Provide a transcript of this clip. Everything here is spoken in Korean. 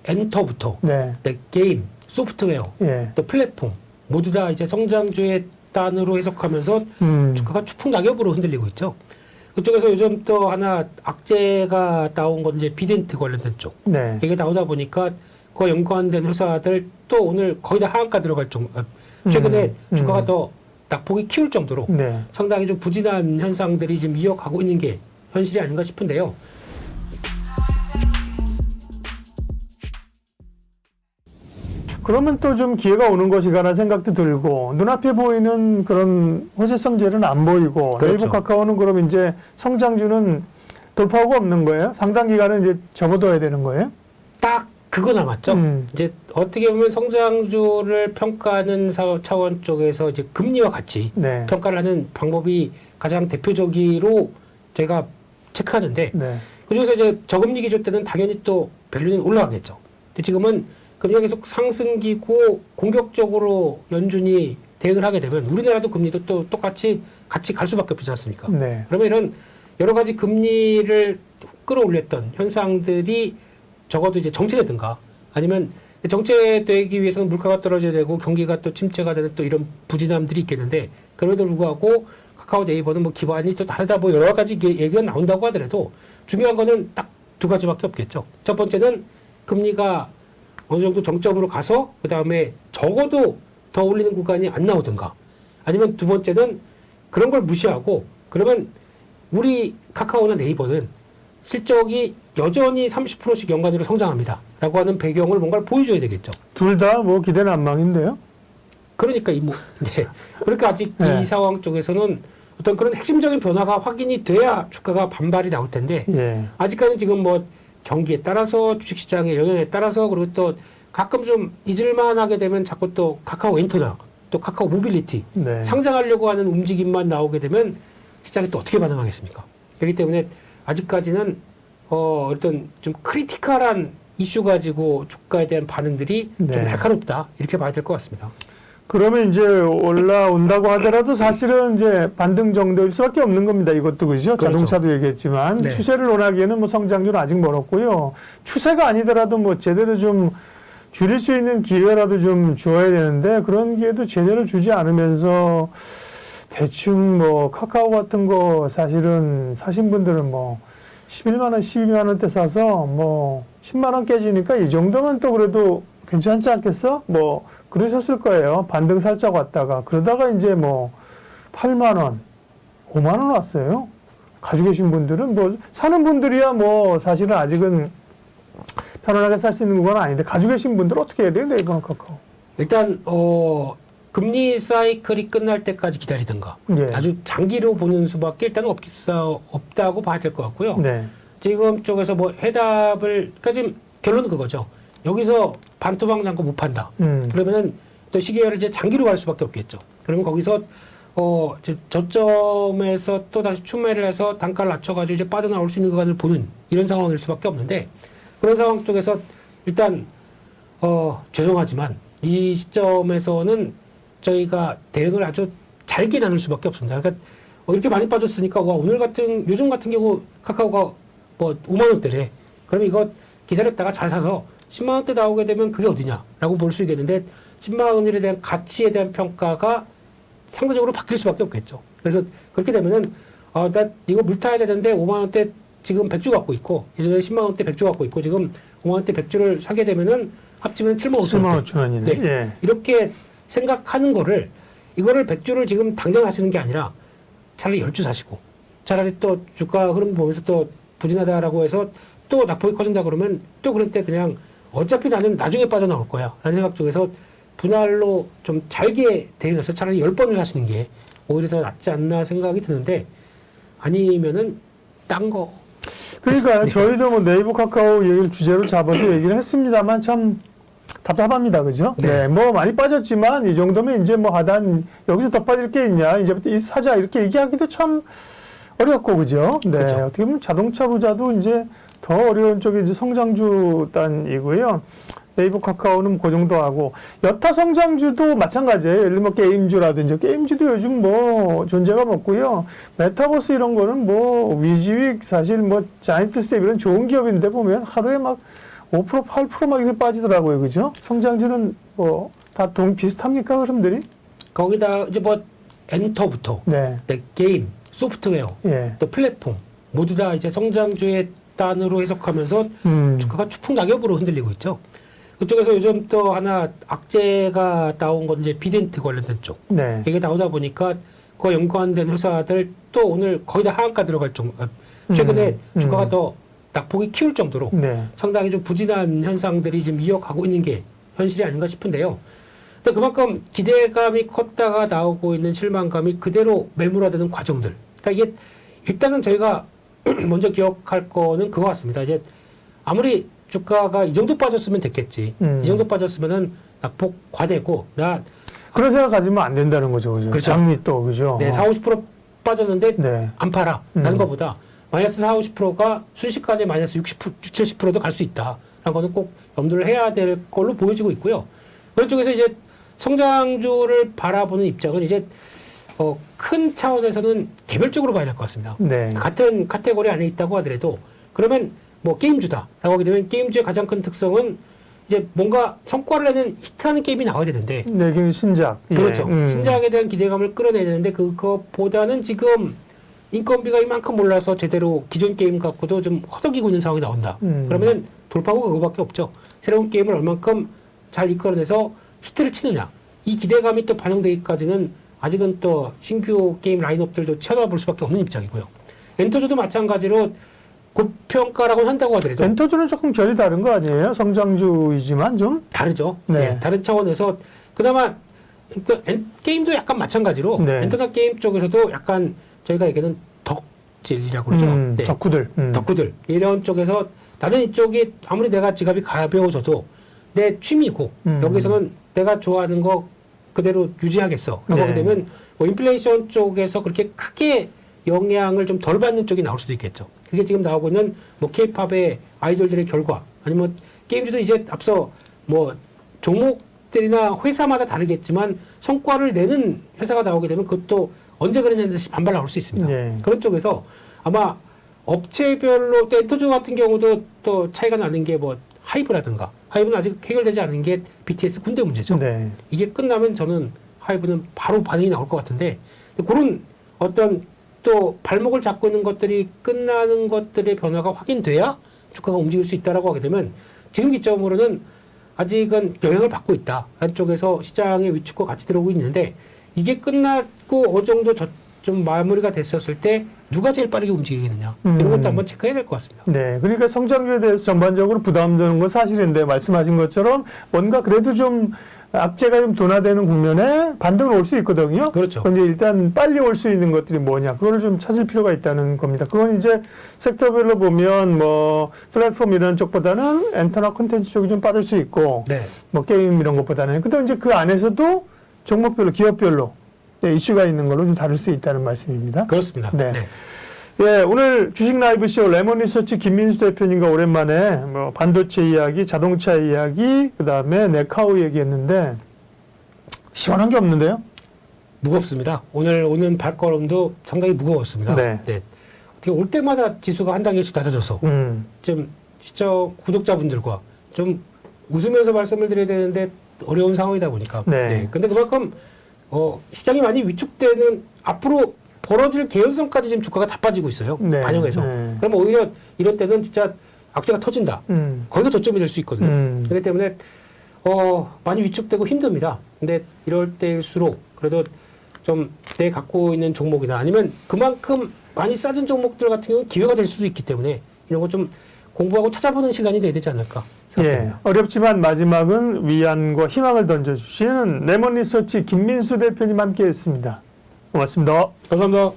엔터부터 네. 게임, 소프트웨어, 예. 또 플랫폼 모두 다 이제 성장주의 단으로 해석하면서 주가가 추풍 낙엽으로 흔들리고 있죠. 그쪽에서 요즘 또 하나 악재가 나온 건 이제 비덴트 관련된 쪽. 네. 이게 나오다 보니까 그와 연관된 회사들 또 오늘 거의 다 하한가 들어갈 정도. 최근에 주가가 더 낙폭이 키울 정도로 네. 상당히 좀 부진한 현상들이 지금 이어가고 있는 게 현실이 아닌가 싶은데요. 그러면 또 좀 기회가 오는 것이라는 생각도 들고 눈앞에 보이는 그런 호재성재는 안 보이고 그렇죠. 네이버 카카오는 그럼 이제 성장주는 돌파구가 없는 거예요? 상당 기간은 이제 접어둬야 되는 거예요? 딱 그거 남았죠. 이제 어떻게 보면 성장주를 평가하는 차원 쪽에서 이제 금리와 같이 네. 평가를 하는 방법이 가장 대표적으로 제가 체크하는데 네. 그중에서 이제 저금리 기조 때는 당연히 또 밸류는 올라가겠죠. 근데 지금은 금리가 계속 상승기고 공격적으로 연준이 대응을 하게 되면 우리나라도 금리도 또 똑같이 같이 갈 수밖에 없지 않습니까? 네. 그러면 이런 여러 가지 금리를 끌어올렸던 현상들이 적어도 이제 정체되든가 아니면 정체되기 위해서는 물가가 떨어져야 되고 경기가 또 침체가 되는 또 이런 부진함들이 있겠는데 그럼에도 불구하고 카카오 네이버는 뭐 기반이 또 다르다 뭐 여러 가지 얘기가 나온다고 하더라도 중요한 거는 딱 두 가지밖에 없겠죠. 첫 번째는 금리가 어느 정도 정점으로 가서 그 다음에 적어도 더 올리는 구간이 안 나오든가 아니면 두 번째는 그런 걸 무시하고 그러면 우리 카카오나 네이버는 실적이 여전히 30%씩 연간으로 성장합니다. 라고 하는 배경을 뭔가를 보여줘야 되겠죠. 둘 다 뭐 기대는 안망인데요? 그러니까 네. 그러니까 아직 네. 이 상황 쪽에서는 어떤 그런 핵심적인 변화가 확인이 돼야 주가가 반발이 나올 텐데 예. 아직까지는 지금 뭐 경기에 따라서 주식시장의 영향에 따라서 그리고 또 가끔 좀 잊을만하게 되면 자꾸 또 카카오 엔터나 또 카카오 모빌리티 네. 상장하려고 하는 움직임만 나오게 되면 시장이 또 어떻게 반응하겠습니까? 그렇기 때문에 아직까지는 어떤 좀 크리티컬한 이슈 가지고 주가에 대한 반응들이 네. 좀 날카롭다 이렇게 봐야 될 것 같습니다. 그러면 이제 올라온다고 하더라도 사실은 이제 반등 정도일 수밖에 없는 겁니다. 이것도 그죠? 그렇죠. 자동차도 얘기했지만 네. 추세를 논하기에는 뭐 성장률은 아직 멀었고요. 추세가 아니더라도 뭐 제대로 좀 줄일 수 있는 기회라도 좀 주어야 되는데 그런 기회도 제대로 주지 않으면서 대충 뭐 카카오 같은 거 사실은 사신 분들은 뭐 11만 원, 12만 원대 사서 뭐 10만 원 깨지니까 이 정도면 또 그래도 괜찮지 않겠어? 뭐 그러셨을 거예요. 반등 살짝 왔다가 그러다가 이제 뭐 8만 원, 5만 원 왔어요. 가지고 계신 분들은 뭐 사는 분들이야 뭐 사실은 아직은 편안하게 살 수 있는 건 아닌데 가지고 계신 분들 어떻게 해야 돼요? 네이버나 카카오. 일단 금리 사이클이 끝날 때까지 기다리든가 예. 아주 장기로 보는 수밖에 일단은 없다고 봐야 될 것 같고요. 네. 지금 쪽에서 뭐 해답을 그러니까 지금 결론은 그거죠. 여기서 반토막 난 거 못 판다. 그러면은 또 시계열을 이제 장기로 갈 수밖에 없겠죠. 그러면 거기서 이제 저점에서 또 다시 추매를 해서 단가를 낮춰가지고 이제 빠져나올 수 있는 구간을 보는 이런 상황일 수밖에 없는데 그런 상황 쪽에서 일단 죄송하지만 이 시점에서는 저희가 대응을 아주 잘게 나눌 수밖에 없습니다. 그러니까 이렇게 많이 빠졌으니까 와 오늘 요즘 같은 경우 카카오가 뭐 5만 원대래. 그럼 이거 기다렸다가 잘 사서 10만 원대 나오게 되면 그게 어디냐라고 볼 수 있겠는데 10만 원에 대한 가치에 대한 평가가 상대적으로 바뀔 수밖에 없겠죠. 그래서 그렇게 되면은 나 이거 물 타야 되는데 5만 원대 지금 100주 갖고 있고 예전에 10만 원대 100주 갖고 있고 지금 5만 원대 100주를 사게 되면은 합치면 7만 5천 원대. 7만 5천 원이네. 네. 예. 이렇게 생각하는 거를 이거를 100주를 지금 당장 하시는 게 아니라 차라리 10주 사시고 차라리 또 주가 흐름 보면서 또 부진하다라고 해서 또 낙폭이 커진다 그러면 또 그럴 때 그냥 어차피 나는 나중에 빠져나올 거야 라는 생각 쪽에서 분할로 좀 잘게 대응해서 차라리 10번을 사시는 게 오히려 더 낫지 않나 생각이 드는데 아니면은 딴 거. 그러니까 저희도 뭐 네이버 카카오 얘기를 주제로 잡아서 얘기를 했습니다만 참 답답합니다. 그죠? 네. 네. 뭐 많이 빠졌지만 이 정도면 이제 뭐 하단 여기서 더 빠질 게 있냐. 이제부터 사자 이렇게 얘기하기도 참 어렵고 그죠? 네. 그렇죠. 어떻게 보면 자동차 부자도 이제 더 어려운 쪽이 이제 성장주 단이고요. 네이버 카카오는 그 정도 하고 여타 성장주도 마찬가지예요. 예를 들면 게임주라든지 게임주도 요즘 뭐 존재감 없고요. 메타버스 이런 거는 뭐 위지윅 사실 뭐 자이언트 스텝 이런 좋은 기업인데 보면 하루에 막 5% 8%막 이렇게 빠지더라고요. 그죠? 성장률은 뭐 다 비슷합니까? 흐름들이? 거기다 이제 뭐 엔터부터 네. 게임, 소프트웨어, 예. 또 플랫폼 모두 다 이제 성장주의 단으로 해석하면서 주가가 추풍 낙엽으로 흔들리고 있죠. 그쪽에서 요즘 또 하나 악재가 나온 건 이제 비덴트 관련된 쪽. 네. 이게 나오다 보니까 그와 연관된 회사들 또 오늘 거의 다 하한가 들어갈 정도. 최근에 주가가 더 낙폭이 키울 정도로 네. 상당히 좀 부진한 현상들이 지금 이어가고 있는 게 현실이 아닌가 싶은데요. 근데 그만큼 기대감이 컸다가 나오고 있는 실망감이 그대로 매몰화되는 과정들. 그러니까 이게 일단은 저희가 먼저 기억할 거는 그거 같습니다. 이제 아무리 주가가 이 정도 빠졌으면 됐겠지. 이 정도 빠졌으면은 낙폭 과대고 그런 생각 가지면 안 된다는 거죠. 그죠? 그렇죠. 장리 또 그죠? 네, 4, 50% 빠졌는데 네. 안 팔아. 라는 것보다 마이너스 4, 50%가 순식간에 마이너스 60, 70%도 갈 수 있다. 라는 거는 꼭 염두를 해야 될 걸로 보여지고 있고요. 그런 쪽에서 이제 성장주를 바라보는 입장은 이제 큰 차원에서는 개별적으로 봐야 될 것 같습니다. 네. 같은 카테고리 안에 있다고 하더라도 그러면 뭐 게임주다라고 하게 되면 게임주의 가장 큰 특성은 이제 뭔가 성과를 내는 히트하는 게임이 나와야 되는데 네, 그 신작. 그렇죠. 예. 신작에 대한 기대감을 끌어내야 되는데 그것보다는 지금 인건비가 이만큼 올라서 제대로 기존 게임 갖고도 좀 허덕이고 있는 상황이 나온다. 그러면 돌파구가 그거밖에 없죠. 새로운 게임을 얼만큼 잘 이끌어내서 히트를 치느냐. 이 기대감이 또 반영되기까지는 아직은 또 신규 게임 라인업들도 쳐다볼 수밖에 없는 입장이고요. 엔터주도 마찬가지로 고평가라고 한다고 하더라도 엔터주는 조금 결이 다른 거 아니에요? 성장주이지만 좀? 다르죠. 네. 네, 다른 차원에서 그나마 게임도 약간 마찬가지로 네. 엔터나 게임 쪽에서도 약간 저희가 얘기하는 덕질이라고 그러죠. 네. 덕후들. 덕후들 이런 쪽에서 다른 이쪽이 아무리 내가 지갑이 가벼워져도 내 취미고 여기서는 내가 좋아하는 거 그대로 유지하겠어. 라고 네. 하게 되면 뭐 인플레이션 쪽에서 그렇게 크게 영향을 좀 덜 받는 쪽이 나올 수도 있겠죠. 그게 지금 나오고 있는 뭐 케이팝의 아이돌들의 결과 아니면 게임주도 이제 앞서 뭐 종목들이나 회사마다 다르겠지만 성과를 내는 회사가 나오게 되면 그것도 언제 그랬냐는 듯이 반발 나올 수 있습니다. 네. 그런 쪽에서 아마 업체별로 또 엔터주 같은 경우도 또 차이가 나는 게 뭐 하이브라든가 하이브는 아직 해결되지 않은 게 BTS 군대 문제죠. 네. 이게 끝나면 저는 하이브는 바로 반응이 나올 것 같은데 그런 어떤 또 발목을 잡고 있는 것들이 끝나는 것들의 변화가 확인돼야 주가가 움직일 수 있다라고 하게 되면 지금 기점으로는 아직은 영향을 받고 있다. 한쪽에서 시장의 위축과 같이 들어오고 있는데 이게 끝나고 어느 정도 좀 마무리가 됐었을 때 누가 제일 빠르게 움직이겠느냐 이런 것도 한번 체크해야 될 것 같습니다. 네, 그러니까 성장률에 대해서 전반적으로 부담되는 건 사실인데 말씀하신 것처럼 뭔가 그래도 좀 악재가 좀 둔화되는 국면에 반등을 올 수 있거든요. 그렇죠. 그런데 일단 빨리 올 수 있는 것들이 뭐냐, 그걸 좀 찾을 필요가 있다는 겁니다. 그건 이제 섹터별로 보면 뭐 플랫폼 이런 쪽보다는 엔터나 콘텐츠 쪽이 좀 빠를 수 있고, 네. 뭐 게임 이런 것보다는. 근데 이제 그 안에서도 종목별로, 기업별로 이슈가 있는 걸로 좀 다룰 수 있다는 말씀입니다. 그렇습니다. 네. 네. 예, 오늘 주식 라이브 쇼 레몬리서치 김민수 대표님과 오랜만에 뭐 반도체 이야기, 자동차 이야기, 그 다음에 네카우 얘기했는데 시원한 게 없는데요? 무겁습니다. 오늘 오는 발걸음도 상당히 무거웠습니다. 네. 어떻게 올 때마다 지수가 한 단계씩 낮아져서 좀 시청 구독자분들과 좀 웃으면서 말씀을 드려야 되는데 어려운 상황이다 보니까. 네. 근데 그만큼 시장이 많이 위축되는 앞으로 벌어질 개연성까지 지금 주가가 다 빠지고 있어요. 네. 반영해서. 네. 그럼 오히려 이럴 때는 진짜 악재가 터진다. 거기가 저점이 될 수 있거든요. 그렇기 때문에 많이 위축되고 힘듭니다. 근데 이럴 때일수록 그래도 좀 내 갖고 있는 종목이나 아니면 그만큼 많이 싸진 종목들 같은 경우는 기회가 될 수도 있기 때문에 이런 거 좀 공부하고 찾아보는 시간이 돼야 되지 않을까 생각합니다. 예, 어렵지만 마지막은 위안과 희망을 던져주시는 레몬리서치 김민수 대표님 함께했습니다. 고맙습니다. 감사합니다.